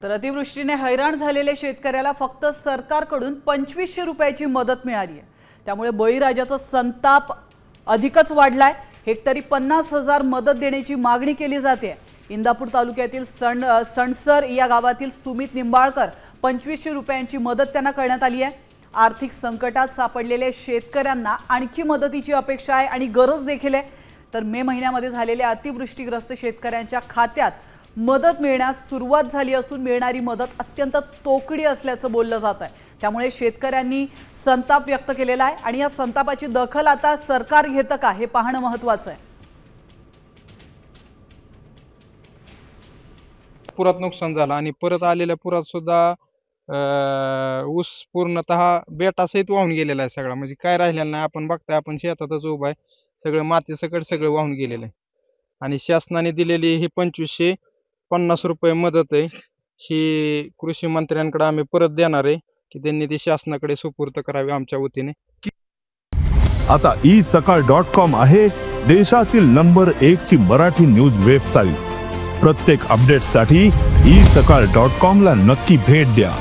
तर अतिवृष्टीने हैराण झालेल्या शेतकऱ्याला फक्त सरकारकडून 2500 रुपयाची मदत मिळाली आहे। त्यामुळे बळीराजाचा संताप अधिकच वाढलाय। हेक्टरी 50,000 मदत देण्याची मागणी केली जाते। इंदापूर तालुक्यातील सणसर या गावातील सुमित निंबाळकर 2500 रुपयांची मदत त्यांना करण्यात आली आहे। आर्थिक संकटात सापडलेल्या शेतकऱ्यांना आणखी मदतीची अपेक्षा आहे आणि गरज देखील आहे। तर मे महिन्यामध्ये झालेल्या अतिवृष्टीग्रस्त शेतकऱ्यांच्या खात्यात मदत मिळण्यास सुरुवात झाली असून मिळणारी मदत अत्यंत तोकडी असल्याचं बोललं जात आहे। त्यामुळे शेतकऱ्यांनी संताप व्यक्त केलेला आहे आणि या संतापाची दखल आता सरकार घेतं का हे पाहणं महत्त्वाचं आहे। पुरात नुकसान झालं आणि परत आलेल्या पुरात सुद्धा ऊस पूर्णतः बेटासहित वाहून गेलेला आहे सगळा। म्हणजे काय राहिलेलं नाही। आपण बघताय, आपण शेतातच उभा आहे, सगळं मातीसकट सगळं वाहून गेलेलं आहे। आणि शासनाने दिलेली ही 2550 रुपये मदत आहे, ही कृषी मंत्र्यांकडे आम्ही परत देणार आहे की त्यांनी ती शासनाकडे सुपूर्द करावी आमच्या वतीने। आता isakal.com आहे देशातील नंबर 1 ची मराठी न्यूज वेबसाईट। प्रत्येक अपडेटसाठी isakal.com ला नक्की भेट द्या।